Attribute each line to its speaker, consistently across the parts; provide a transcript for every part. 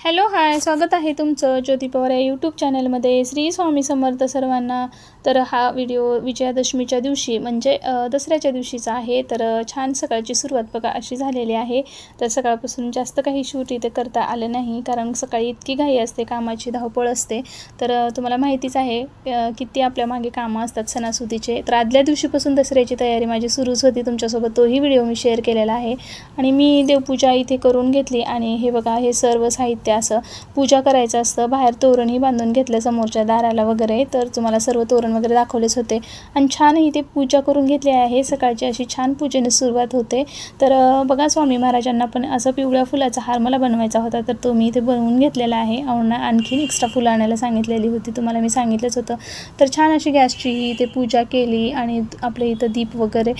Speaker 1: Hello hi, स्वागत आहे तुमचं ज्योती पवार या यूट्यूब चॅनलमध्ये. श्री स्वामी समर्थ सर्वांना. तर हा व्हिडिओ विजयादशमीच्या दिवशी म्हणजे दसऱ्याच्या दिवशीचा आहे. तर छान सकाळची सुरुवात बघा अशी झालेली आहे. तर सकाळपासून जास्त काही शूट इथे करता आलं नाही, कारण सकाळी इतकी घाई असते, कामाची धावपळ असते. तर तुम्हाला माहितीच आहे किती आपल्या मागे कामं असतात सणासुदीचे. तर आदल्या दिवशीपासून दसऱ्याची तयारी माझी सुरूच होती. तुमच्यासोबत तोही व्हिडिओ मी शेअर केलेला आहे. आणि मी देवपूजा इथे करून घेतली. आणि हे बघा, हे सर्व साहित्य असं पूजा करायचं असतं. बाहेर तोरणही बांधून घेतलं समोरच्या दाराला वगैरे. तर तुम्हाला सर्व तोरण वगैरे दाखवलेच होते. आणि छान इथे पूजा करून घेतली आहे. सकाळची अशी छान पूजेने सुरुवात होते. तर बघा, स्वामी महाराजांना पण असं पिवळ्या फुलाचा हार मला बनवायचा होता, तर तो मी इथे बनवून घेतलेला आहे. आणखीन एक्स्ट्रा फुलं आणायला सांगितलेली होती, तुम्हाला मी सांगितलंच होतं. तर छान अशी गॅसची इथे पूजा केली आणि आपल्या इथं दीप वगैरे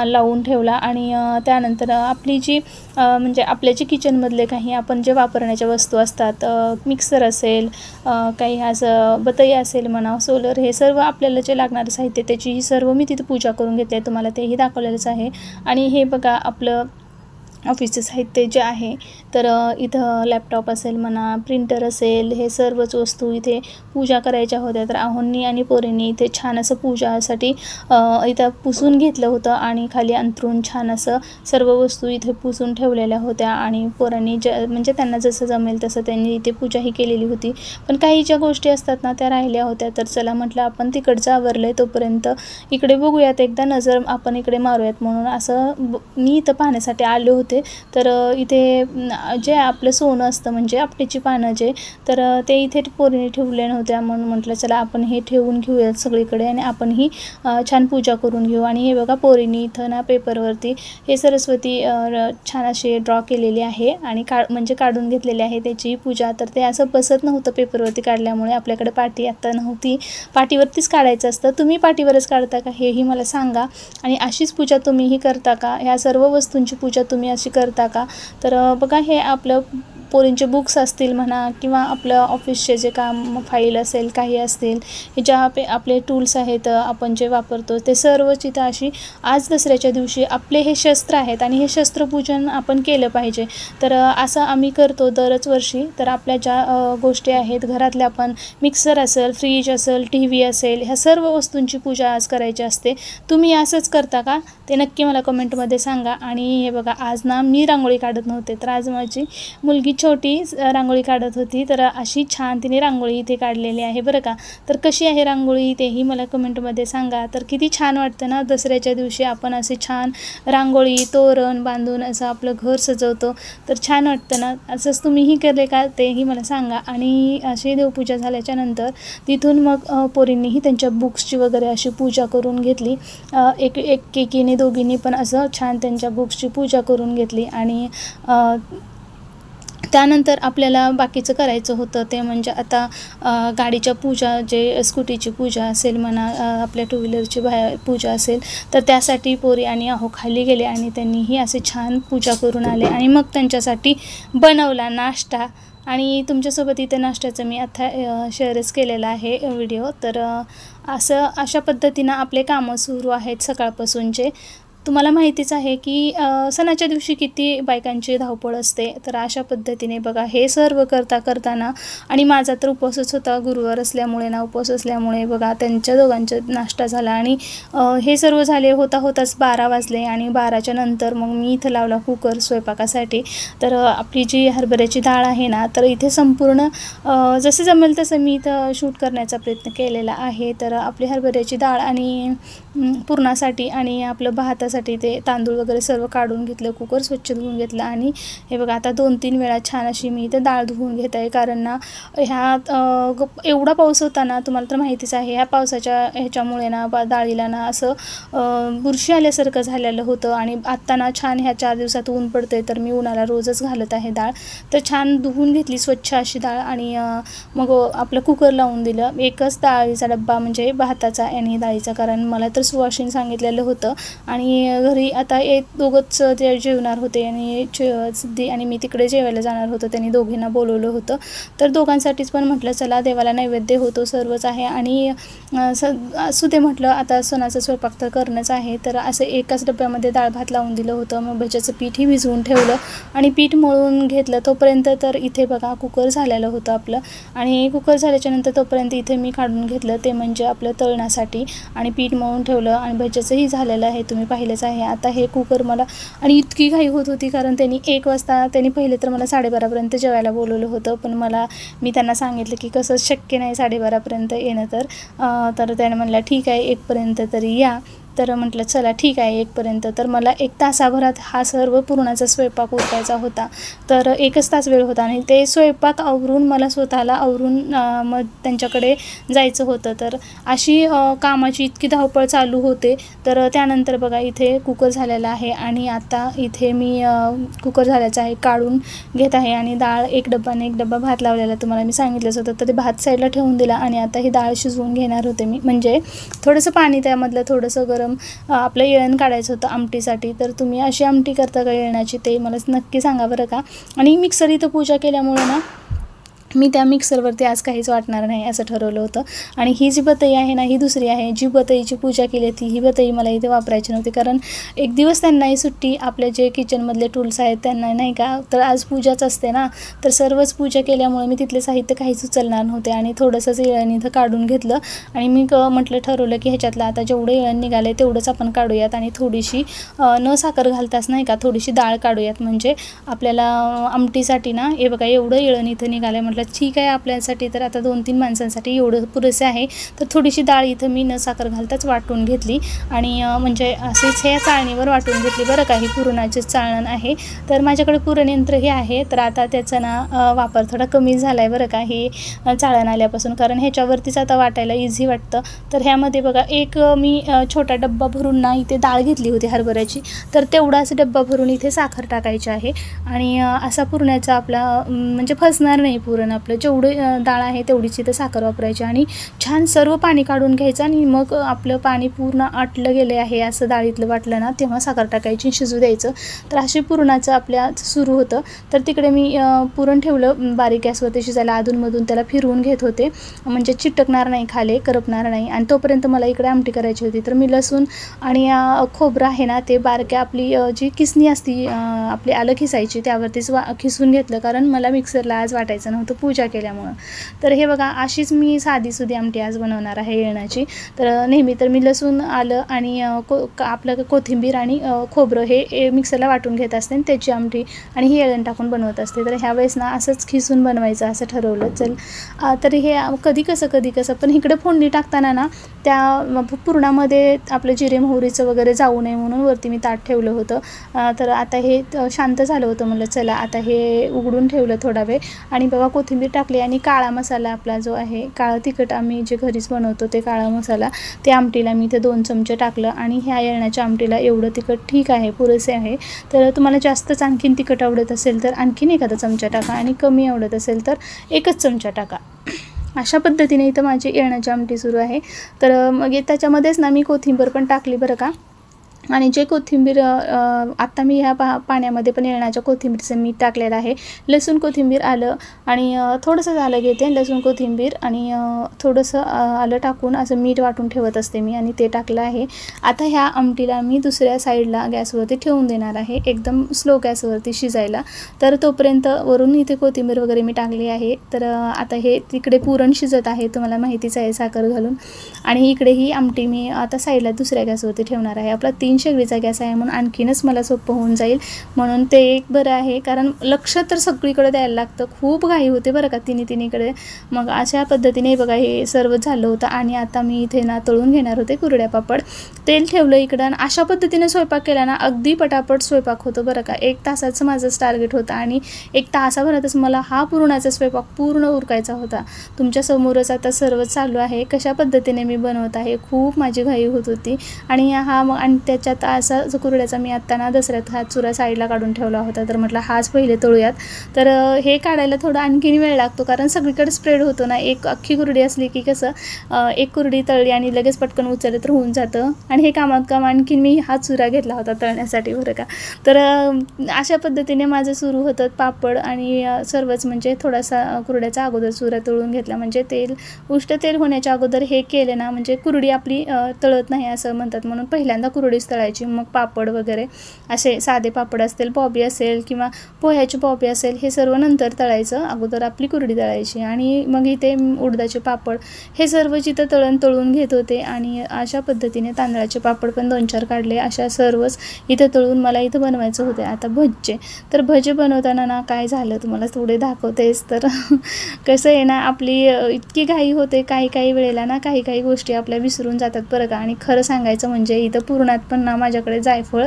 Speaker 1: लावून ठेवला. आणि त्यानंतर आपली जी म्हणजे आपल्या जे किचनमधले काही आपण जे वापरण्याच्या वस्तू असतात, मिक्सर असेल, काही असं बतई असेल म्हणा, सोलर, हे सर्व आपल्याला जे लागणारं साहित्य त्याची सर्व मी तिथे पूजा करून घेते. तुम्हाला तेही दाखवलेलंच आहे. आणि हे बघा, आपलं ऑफिसचं साहित्य जे आहे, तर इथं लॅपटॉप असेल म्हणा, प्रिंटर असेल, हे सर्वच वस्तू इथे पूजा करायच्या होत्या. तर आहोंनी आणि पोरींनी इथे छान असं पूजासाठी इथं पुसून घेतलं होतं आणि खाली अंथरून छान असं सर्व वस्तू इथे पुसून ठेवलेल्या होत्या. आणि पोरांनी म्हणजे त्यांना जसं जमेल तसं त्यांनी इथे पूजाही केलेली होती. पण काही ज्या गोष्टी असतात ना, त्या राहिल्या होत्या. तर चला म्हटलं, आपण तिकडचं आवरलं आहे तोपर्यंत इकडे बघूयात, एकदा नजर आपण इकडे मारूयात म्हणून असं मी इथं पाहण्यासाठी आले होते. तर इथे जे आपलं सोनं असतं म्हणजे आपटेची पानं जे, तर ते इथे पोरीने ठेवले नव्हत्या, म्हणून म्हटलं चला आपण हे ठेवून घेऊयात सगळीकडे आणि आपण ही छान पूजा करून घेऊ. आणि हे बघा, पोरीने इथं ना पेपरवरती हे सरस्वती छान अशी ड्रॉ केलेली आहे आणि म्हणजे काढून घेतलेली आहे त्याची पूजा. तर ते असं बसत नव्हतं पेपरवरती काढल्यामुळे. आपल्याकडे पाटी आता नव्हती, पाटीवरतीच काढायचं असतं. तुम्ही पाटीवरच काढता का हेही मला सांगा. आणि अशीच पूजा तुम्हीही करता का? ह्या सर्व वस्तूंची पूजा तुम्ही अशी करता का? तर बघा, हे आपलं पोरींचे बुक्स असतील म्हणा, किंवा आपलं ऑफिसचे जे काम फाईल असेल, काही असतील, हे ज्या आपले टूल्स आहेत आपण जे वापरतो, ते सर्वच इथं अशी आज दसऱ्याच्या दिवशी आपले हे शस्त्र आहेत आणि हे शस्त्रपूजन आपण केलं पाहिजे. तर असं आम्ही करतो दरच वर्षी. तर आपल्या ज्या गोष्टी आहेत घरातल्या, आपण मिक्सर असेल, फ्रीज असेल, TV असेल, ह्या सर्व वस्तूंची पूजा आज करायची असते. तुम्ही असंच करता का? ते नक्की मला कमेंटमध्ये सांगा. आणि हे बघा, आज ना मी रांगोळी काढत नव्हते, तर आज माझी मुलगी छोटी रांगोळी काढत होती. तर अशी छान तिने रांगोळी इथे काढलेली आहे बरं का. तर कशी आहे रांगोळी तेही मला कमेंटमध्ये सांगा. तर किती छान वाटतं ना, दसऱ्याच्या दिवशी आपण असे छान रांगोळी तोरण बांधून असं आपलं घर सजवतो, तर छान वाटतं ना. असंच तुम्हीही केले का तेही मला सांगा. आणि अशी देवपूजा झाल्याच्या नंतर तिथून मग पोरींनीही त्यांच्या बुक्सची वगैरे अशी पूजा करून घेतली. एकीने दोघींनी पण असं छान त्यांच्या बुक्सची पूजा करून घेतली. आणि त्यानंतर आपल्याला बाकीचं करायचं होतं ते म्हणजे आता गाडीच्या पूजा, जे स्कूटीची पूजा असेल म्हणा, आपल्या टू व्हीलरची पूजा असेल, तर त्यासाठी पोरी आणि अहो खाली गेले आणि त्यांनीही असे छान पूजा करून आले. आणि मग त्यांच्यासाठी बनवला नाश्ता. आणि तुमच्यासोबत इथे नाश्त्याचं मी आता शेअरच केलेला आहे व्हिडिओ. तर अशा पद्धतीनं आपले कामं सुरू आहेत सकाळपासूनचे. तुम्हाला माहितीच आहे की सणाच्या दिवशी किती बायकांची धावपळ असते. तर अशा पद्धतीने बघा, हे सर्व करताना, आणि माझा तर उपवासच होता, गुरुवार असल्यामुळे ना, उपवास असल्यामुळे बघा त्यांच्या दोघांचा नाश्ता झाला. आणि हे सर्व झाले होताच 12 वाजले. आणि 12च्या नंतर मग मी इथं लावला कुकर स्वयंपाकासाठी. तर आपली जी हरभऱ्याची डाळ आहे ना, तर इथे संपूर्ण जसं जमेल तसं मी इथं शूट करण्याचा प्रयत्न केलेला आहे. तर आपली हरभऱ्याची डाळ आणि पुरणासाठी आणि आपलं भातासाठी ते तांदूळ वगैरे सर्व काढून घेतलं, कुकर स्वच्छ धुवून घेतलं. आणि हे बघा, आता 2-3 वेळा छान अशी मी इथे डाळ धुवून घेत आहे, कारण ना ह्यात एवढा पाऊस होता ना, तुम्हाला तर माहितीच आहे. ह्या पावसाच्या ह्याच्यामुळे ना डाळीला ना असं बुरशी आल्यासारखं झालेलं होतं. आणि आत्ता ना छान ह्या 4 दिवसात ऊन पडते, तर मी उन्हाला रोजच घालत आहे डाळ. तर छान धुवून घेतली स्वच्छ अशी डाळ. आणि मग आपलं कुकर लावून दिलं. एकच डाळीचा डब्बा म्हणजे भाताचा आणि डाळीचा, कारण मला तर सुवासिनी सांगितलेलं होतं आणि घरी आता एक दोघंच ते जेवणार होते आणि सिद्धी आणि मी तिकडे जेवायला जाणार होतो. त्यांनी दोघींना बोलवलं होतं. तर दोघांसाठीच पण म्हटलं चला देवाला नैवेद्य होतो सर्वच आहे आणि असू दे म्हटलं आता सणाचा स्वयंपाक तर करणंच आहे. तर असं एकाच डब्यामध्ये डाळ भात लावून दिलं होतं. मग भज्याचं पीठही भिजवून ठेवलं आणि पीठ मळून घेतलं. तोपर्यंत तर इथे बघा कुकर झालेलं होतं आपलं आणि कुकर झाल्याच्यानंतर तोपर्यंत इथे मी काढून घेतलं ते म्हणजे आपलं तळण्यासाठी आणि पीठ मळून ठेवलं आणि भज्याचंही झालेलं आहे, तुम्ही पाहिलंच आहे. आता हे कुकर मला आणि इतकी घाई होत होती कारण त्यांनी 1 वाजता त्यांनी पहिले तर मला 12:30पर्यंत जेवायला बोलवलं होतं. पण मी त्यांना सांगितलं की कसं शक्य नाही 12:30पर्यंत येणं. तर त्याने म्हणलं ठीक आहे 1पर्यंत तरी या. तर म्हटलं चला ठीक आहे 1पर्यंत. तर मला 1 तासाभरात हा सर्व पुरणाचा स्वयंपाक उरकायचा होता. तर 1च तास वेळ होता आणि ते स्वयंपाक आवरून मला स्वतःला आवरून मग त्यांच्याकडे जायचं होतं. तर अशी कामाची इतकी धावपळ चालू होते. तर त्यानंतर बघा इथे कुकर झालेला आहे आणि आता इथे मी कुकर झाल्याचं आहे काढून घेत आहे आणि डाळ 1 डब्बा भात लावलेला तुम्हाला मी सांगितलंच होतं. तर ते भात साईडला ठेवून दिला आणि आता ही डाळ शिजवून घेणार होते मी. म्हणजे थोडंसं पाणी त्यामधलं थोडंसं गरम आपलं येळण काढायचं होतं आमटीसाठी. तर तुम्ही अशी आमटी करता का येळणाची ते मला नक्की सांगा बरं का. आणि मिक्सर इथं पूजा केल्यामुळे ना मी त्या मिक्सरवरती आज काहीच वाटणार नाही असं ठरवलं होतं. आणि ही जी बतई आहे ना ही दुसरी आहे. जी बतईची पूजा केली ती ही बतई मला इथे वापरायची नव्हती कारण एक दिवस त्यांनाही सुट्टी, आपले जे किचनमधले टूल्स आहेत त्यांना नाही का. तर आज पूजाच असते ना, तर सर्वच पूजा केल्यामुळे मी तिथले साहित्य काहीच उचलणार नव्हते आणि थोडंसंच येळण इथं काढून घेतलं आणि मी ठरवलं की ह्याच्यातलं आता जेवढं येळण निघालं तेवढंच आपण काढूयात आणि थोडीशी न साखर घालताच नाही का थोडीशी डाळ काढूयात. म्हणजे आपल्याला आमटीसाठी ना हे बघा एवढं येळण इथं निघालं. म्हटलं ठीक आहे आपल्यासाठी तर आता 2-3 माणसांसाठी एवढं पुरेसे आहे. तर थोडीशी डाळ इथं मी न साखर घालताच वाटून घेतली आणि म्हणजे असेच हे चाळणीवर वाटून घेतली बरं का. ही पुरणाचे चाळण आहे. तर माझ्याकडे पुरण यंत्र हे आहे. तर आता त्याचा ना वापर थोडा कमी झाला आहे बरं का हे चाळण आल्यापासून, कारण ह्याच्यावरतीच आता वाटायला इझी वाटतं. तर ह्यामध्ये बघा एक मी छोटा डब्बा भरून ना इथे डाळ घेतली होती हरभऱ्याची. तर तेवढाच डब्बा भरून इथे साखर टाकायची आहे आणि असा पुरणाचा आपला म्हणजे फसणार नाही पुरण. आपलं जेवढं डाळ आहे तेवढीच इथं साखर वापरायची आणि छान सर्व पाणी काढून घ्यायचं आणि मग आपलं पाणी पूर्ण आटलं गेले आहे असं डाळीतलं वाटलं ना तेव्हा साखर टाकायची, शिजू द्यायचं. तर अशी पुरणाचं आपल्या सुरू होतं. तर तिकडे मी पुरण ठेवलं बारीक गॅसवरती शिजायला. अधूनमधून त्याला फिरवून घेत होते म्हणजे चिटकणार नाही, खाली करपणार नाही. आणि तोपर्यंत मला इकडे आमटी करायची होती. तर मी लसूण आणि खोबरं आहे ना ते बारक्या आपली जी किसणी असती आपली आलं खिसायची त्यावरतीच खिसून घेतलं कारण मला मिक्सरला आज वाटायचं नव्हतं पूजा केल्यामुळं. तर हे बघा अशीच मी साधीसुधी आमटी आज बनवणार आहे येळणाची. तर नेहमी तर मी लसूण आलं आणि आपलं कोथिंबीर आणि खोबरं हे मिक्सरला वाटून घेत असते आणि त्याची आमटी आणि ही येळण टाकून बनवत असते. तर ह्यावेळेस ना असंच खिसून बनवायचं असं ठरवलं. तर हे कधी कसं पण इकडे फोडणी टाकताना ना त्या पुरणामध्ये आपलं जिरे मोहरीचं वगैरे जाऊ नये म्हणून वरती मी ताट ठेवलं होतं. तर आता हे शांत झालं होतं. म्हणलं चला आता हे उघडून ठेवलं थोडा वेळ आणि बघा कोथिंबीर टाकली आणि काळा मसाला आपला जो आहे काळं तिखट आम्ही जे घरीच बनवतो ते काळा मसाला ते आमटीला मी इथे 2 चमचे टाकलं आणि ह्या येळण्याच्या आमटीला एवढं तिखट ठीक आहे, पुरेसे आहे. तर तुम्हाला जास्तच आणखीन तिखट आवडत असेल तर आणखीन एखादा चमचा टाका आणि कमी आवडत असेल तर 1च चमचा टाका. अशा पद्धतीने इथं माझी येळण्याची आमटी सुरू आहे. तर मग त्याच्यामध्येच ना मी कोथिंबीर पण टाकली बरं का. आणि जे कोथिंबीर आत्ता मी ह्या पाण्यामध्ये पण येळण्याच्या कोथिंबीरचं मीठ टाकलेलं आहे. लसूण कोथिंबीर आलं आणि थोडंसं आलं घेते, लसूण कोथिंबीर आणि थोडंसं आलं टाकून असं मीठ वाटून ठेवत असते मी आणि ते टाकलं आहे. आता ह्या आमटीला मी दुसऱ्या साईडला गॅसवरती ठेवून देणार आहे एकदम स्लो गॅसवरती शिजायला. तर तोपर्यंत वरून इथे कोथिंबीर वगैरे मी टाकली आहे. तर आता हे तिकडे पुरण शिजत आहे तुम्हाला माहितीच आहे साखर घालून आणि इकडे ही आमटी मी आता साईडला दुसऱ्या गॅसवरती ठेवणार आहे. आपला 3 शेगडीचा गॅस आहे म्हणून आणखीनच मला सोपं होऊन जाईल म्हणून ते एक बरं आहे. कारण लक्ष तर सगळीकडे द्यायला लागतं, खूप घाई होते बरं का तिन्हीकडे. मग अशा पद्धतीने बघा हे सर्व झालं होतं आणि आता मी इथे ना तळून घेणार होते कुरड्या पापड. तेल ठेवलं इकडं आणि अशा पद्धतीने स्वयंपाक केला ना अगदी पटापट स्वयंपाक होतो बरं का. 1 तासाचं माझंच टार्गेट होतं आणि 1 तासाभरातच मला हा पुरणाचा स्वयंपाक पूर्ण उरकायचा होता. तुमच्यासमोरच आता सर्व चालू आहे कशा पद्धतीने मी बनवत आहे. खूप माझी घाई होत होती आणि आणि त्याच्यात असा जो कुरड्याचा मी आत्ता ना दसऱ्यात हा चुरा साईडला काढून ठेवला होता, तर म्हटलं हाच पहिले तळूयात. तर हे काढायला थोडा आणखीन वेळ लागतो, कारण सगळीकडे स्प्रेड होतो ना. एक अख्खी कुरडी असली की कसं एक कुरडी तळली आणि लगेच पटकन उचललं तर होऊन जातं. आणि हे कामात काम आणखीन मी हा चुरा घेतला होता तळण्यासाठी बरं का. तर अशा पद्धतीने माझं सुरू होतं पापड आणि सर्वच. म्हणजे थोडासा कुरड्याचा अगोदर चुरा तळून घेतला, म्हणजे उष्ट तेल होण्याच्या अगोदर हे केले ना, म्हणजे कुरडी आपली तळत नाही असं म्हणतात, म्हणून पहिल्यांदा कुरडीच तळायची, मग पापड वगैरे असे साधे पापड असतील, बॉबी असेल किंवा पोह्याची बॉबी असेल, हे सर्व नंतर तळायचं, अगोदर आपली कुरडी तळायची. आणि मग इथे उडदाचे पापड हे सर्व जिथं तळून घेत होते. आणि अशा पद्धतीने तांदळाचे पापड पण 2-4 काढले. अशा सर्वच इथं तळून मला इथं बनवायचं होते. आता भजे, तर भजे बनवताना ना काय झालं तुम्हाला थोडे दाखवतेच. तर कसं आहे ना, आपली इतकी घाई होते काही वेळेला ना, काही गोष्टी आपल्या विसरून जातात बरं का. आणि खरं सांगायचं म्हणजे इथं पुरणात पण ना माझ्याकडे जायफळ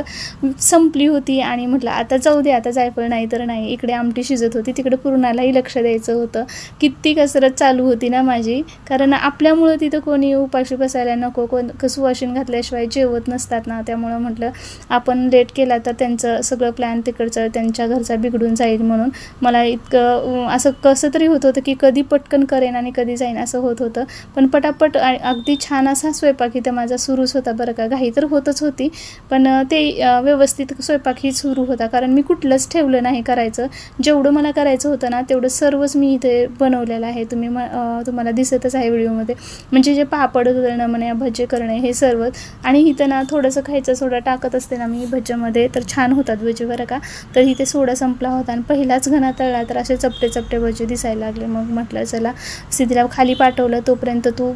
Speaker 1: संपली होती आणि म्हटलं आता जाऊ दे, आता जायफळ नाही तर नाही. इकडे आमटी शिजत होती, तिकडे पुरणालाही लक्ष द्यायचं होतं. किती कसरत चालू होती ना माझी, कारण आपल्यामुळं तिथं कोणी उपाशी बसायला नको, सुवासिन घातल्याशिवाय जेवत नसतात ना. त्यामुळं म्हटलं आपण लेट केला तर त्यांचं सगळं प्लॅन तिकडचं त्यांच्या घरचा बिघडून जाईल, म्हणून मला इतकं असं कसं तरी होत होतं की कधी पटकन करेन आणि कधी जाईन असं होत होतं. पण पटापट अगदी छान असा स्वयंपाक इथं माझा सुरूच होता बरं का. घाई तर होतच होती, पण ते व्यवस्थित स्वयंपाकही सुरू होता, कारण मी कुठलंच ठेवलं नाही करायचं. जेवढं मला करायचं होतं ना तेवढं सर्वच मी इथे बनवलेलं आहे. तुम्हाला दिसतच आहे व्हिडिओमध्ये. म्हणजे जे पापड करणं म्हणा, भजे करणे हे सर्वच. आणि इथं ना थोडंसं खायचं सोडा टाकत असते ना मी भज्यामध्ये, तर छान होतात भजे बरं का. तर इथे सोडा संपला होता आणि पहिलाच घना तळला, तर असे चपटे भजे दिसायला लागले. मग म्हटलं चला सिद्धीला खाली पाठवलं, तोपर्यंत तू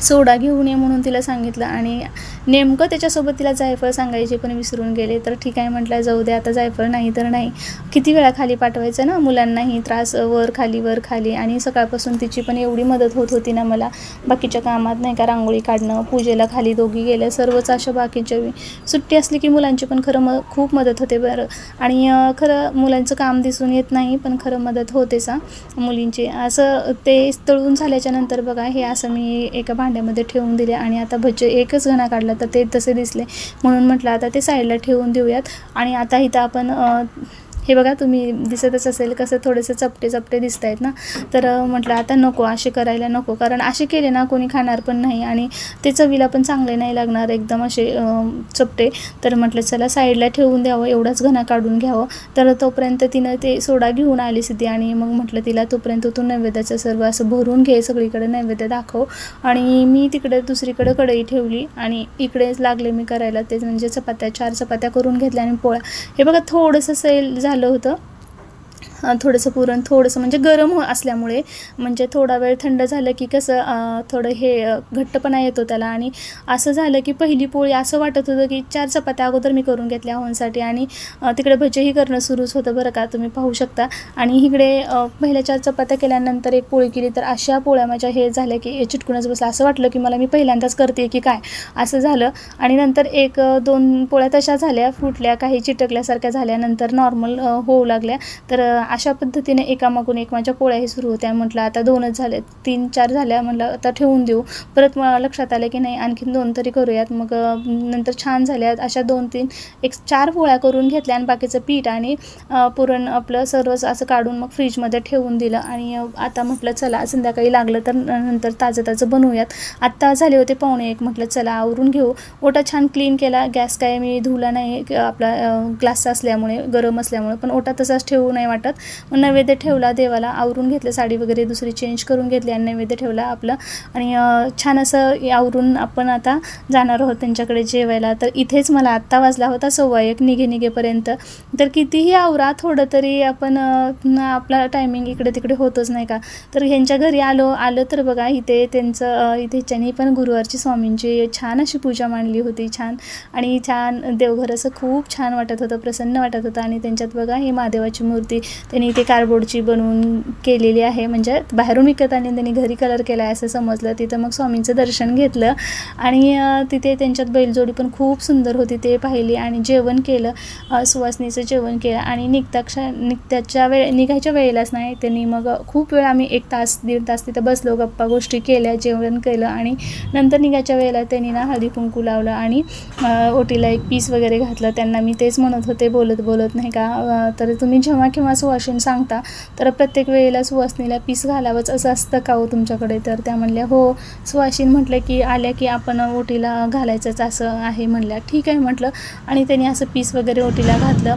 Speaker 1: सोडा घेऊन ये म्हणून तिला सांगितलं. आणि नेमकं त्याच्यासोबत तिला जायफळ सांगायचे पण विसरून गेले. तर ठीक आहे म्हटलं, जाऊ दे आता, जायफळ नाही तर नाही. किती वेळा खाली पाठवायचं ना, मुलांनाही त्रास, वर खाली. आणि सकाळपासून तिची पण एवढी मदत होत होती ना मला बाकीच्या कामात, नाही का, रांगोळी काढणं, पूजेला खाली दोघी गेल्या, सर्वच अशा बाकीच्या. सुट्टी असली की मुलांची पण खरं खूप मदत होते बरं. आणि खरं मुलांचं काम दिसून येत नाही, पण खरं मदत होतेच मुलींची. असं ते तळून झाल्याच्या नंतर बघा, हे असं मी एका भांड्यामध्ये ठेवून दिले. आणि आता भजे एकच घणा काढला तर ते तसे दिसले, म्हणून म्हटलं आता ते साईडला ठेवून देऊयात. आणि आता इथं आपण हे बघा, तुम्ही दिसतच असेल कसं थोडेसे चपटे दिसत आहेत ना. तर म्हटलं आता नको, असे करायला नको, कारण असे केले ना कोणी खाणार पण नाही आणि ते चवीला पण चांगले नाही लागणार एकदम असे चपटे. तर म्हटलं चला साईडला ठेवून द्यावं, एवढाच घणा काढून घ्यावं. तर तोपर्यंत तिनं ते सोडा घेऊन आली सिद्धी. आणि मग म्हटलं तिला तोपर्यंत तू नैवेद्याचं सर्व असं भरून घे, सगळीकडे नैवेद्य दाखव. आणि मी तिकडे दुसरीकडे कढई ठेवली आणि इकडेच लागले मी करायला, तेच म्हणजे 4 चपात्या करून घेतल्या आणि पोळ्या. हे बघा थोडंसं सैल झालं होतं, थोडंसं पुरण थोडंसं म्हणजे गरम असल्यामुळे, म्हणजे थोडा वेळ थंड झालं की कसं थोडं हे घट्टपणा येतो त्याला. आणि असं झालं की पहिली पोळी असं वाटत होतं की 4 चपात्या अगोदर मी करून घेतल्या होण्यासाठी. आणि तिकडे भजेही करणं सुरूच होतं बरं का, तुम्ही पाहू शकता. आणि इकडे पहिल्या 4 चपात्या केल्यानंतर एक पोळी केली, तर अशा पोळ्या माझ्या हे झाल्या की चिटकूनच बसला. असं वाटलं की मला मी पहिल्यांदाच करते की काय असं झालं. आणि नंतर 1-2 पोळ्या तशा झाल्या, फुटल्या, काही चिटकल्यासारख्या झाल्या, नंतर नॉर्मल होऊ लागल्या. तर अशा पद्धतीने एकामागून एक माझ्या पोळ्याही सुरू होत्या. म्हटलं आता 2च झाले, 3-4 झाल्या, म्हटलं आता ठेवून देऊ. परत मला लक्षात आलं की नाही आणखीन 2 तरी करूयात. मग नंतर छान झाल्या अशा 4 पोळ्या करून घेतल्या आणि बाकीचं पीठ आणि पुरण आपलं सर्वच असं काढून मग फ्रीजमध्ये ठेवून दिलं. आणि आता म्हटलं चला संध्याकाळी लागलं तर नंतर ताजं बनवूयात. आत्ता झाले होते 1:45, म्हटलं चला आवरून घेऊ. ओटा छान क्लीन केला, गॅस काय मी धुला नाही, आपला ग्लासचा असल्यामुळे, गरम असल्यामुळे, पण ओटा तसाच ठेवू नाही वाटत. मग नैवेद्य ठेवला देवाला, आवरून घेतलं, साडी वगैरे दुसरी चेंज करून घेतली आणि नैवेद्य ठेवला आपलं. आणि छान असं आवरून आपण आता जाणार आहोत त्यांच्याकडे जेवायला. तर इथेच मला आत्ता वाजला होता 1:15 निघेपर्यंत. तर कितीही आवरा थोडं तरी आपण आपला टायमिंग इकडे तिकडे होतच नाही का. तर ह्यांच्या घरी आलं तर बघा इथे त्यांनी पण गुरुवारची स्वामींची छान अशी पूजा मांडली होती, छान. आणि छान देवघर असं खूप छान वाटत होतं, प्रसन्न वाटत होतं. आणि त्यांच्यात बघा ही महादेवाची मूर्ती, त्यांनी ते कार्डबोर्डची बनवून केलेली आहे, म्हणजे बाहेरून विकत आणि त्यांनी घरी कलर केला आहे असं समजलं. तिथं मग स्वामींचं दर्शन घेतलं आणि तिथे त्यांच्यात बैलजोडी पण खूप सुंदर होती ते पाहिली आणि जेवण केलं, सुवासिनीचं जेवण केलं आणि निघायच्या वेळेलाच नाही त्यांनी मग खूप वेळ आम्ही 1 तास 1.5 तास तिथं बसलो, गप्पा गोष्टी केल्या, जेवण केलं आणि नंतर निघायच्या वेळेला त्यांनी ना हळदी कुंकू लावलं आणि ओटीला एक पीस वगैरे घातलं. त्यांना मी तेच म्हणत होते बोलत नाही का, तर तुम्ही जेव्हा केव्हा सुवासिनी सांगता तर प्रत्येक वेळेला सुवासिनीला पीस घालावंच असं असतं का हो तुमच्याकडे? तर त्या म्हणल्या हो. सुवासिनी म्हटलं की आल्या की आपण ओटीला घालायचंच असं आहे म्हणल्या. ठीक आहे म्हटलं आणि त्यांनी असं पीस वगैरे ओटीला घातलं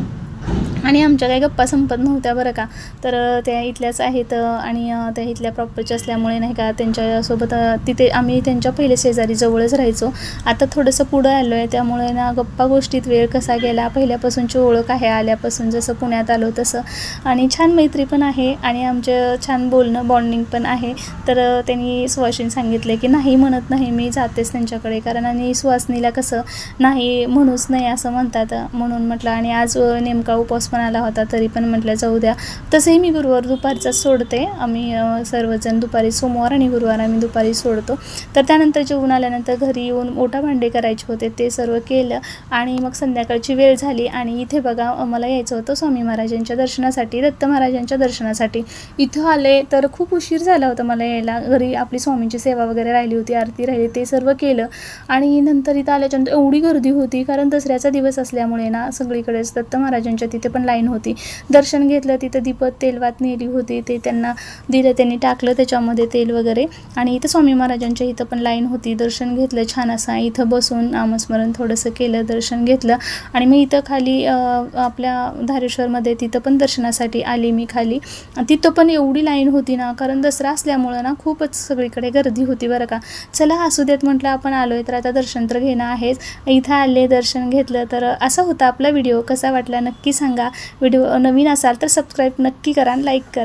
Speaker 1: आणि आमच्या काही गप्पा संपत नव्हत्या बरं का. तर त्या इथल्याच आहेत आणि त्या इथल्या प्रॉपरच्या असल्यामुळे नाही का त्यांच्यासोबत तिथे आम्ही त्यांच्या पहिले शेजारी जवळच राहायचो. आता थोडंसं पुढं आलो आहे त्यामुळे ना गप्पा गोष्टीत वेळ कसा गेला, पहिल्यापासूनची ओळख आहे आल्यापासून, जसं पुण्यात आलो तसं, आणि छान मैत्री पण आहे आणि आमचं छान बोलणं बॉन्डिंग पण आहे. तर त्यांनी सुवासिनी सांगितले की नाही म्हणत नाही मी जातेच त्यांच्याकडे, कारण आणि सुवासिनीला कसं नाही म्हणूच नाही असं म्हणतात म्हणून म्हटलं. आणि आज नेमका उपवास पण आला होता तरी पण म्हटलं जाऊ द्या. तसंही मी गुरुवार दुपारचाच सोडते, आम्ही सर्वजण दुपारी, सोमवार आणि गुरुवार आम्ही दुपारी सोडतो. तर त्यानंतर जेवून आल्यानंतर घरी येऊन ओटा भांडे करायचे होते ते सर्व केलं आणि मग संध्याकाळची वेळ झाली आणि इथे बघा मला यायचं होतं स्वामी महाराजांच्या दर्शनासाठी, दत्त महाराजांच्या दर्शनासाठी. इथं आले तर खूप उशीर झाला होता मला यायला. घरी आपली स्वामींची सेवा वगैरे राहिली होती, आरती राहिली, ते सर्व केलं आणि नंतर इथं आल्याच्यानंतर एवढी गर्दी होती, कारण दसऱ्याचा दिवस असल्यामुळे ना सगळीकडेच दत्त महाराजांच्या तिथे पण लाईन होती. दर्शन घेतलं, तिथं दीपत तेलवात नेली होती, ते त्यांना दिलं, त्यांनी टाकलं त्याच्यामध्ये तेल वगैरे आणि इथं स्वामी महाराजांच्या इथं पण लाईन होती. दर्शन घेतलं छान असं, इथं बसून नामस्मरण थोडंसं केलं, दर्शन घेतलं आणि मी इथं खाली आपल्या धारेश्वरमध्ये तिथं पण दर्शनासाठी आली मी खाली. तिथं पण एवढी लाईन होती ना, कारण दसरा असल्यामुळं ना खूपच सगळीकडे गर्दी होती बरं का. चला असू देत म्हटलं, आपण आलो आहे तर आता दर्शन तर घेणं आहेच. इथं आले, दर्शन घेतलं. तर असा होता आपला व्हिडिओ. कसा वाटला नक्की सांगा. व्हिडिओ नवीन असाल तर सबस्क्राईब नक्की करा, लाईक करा.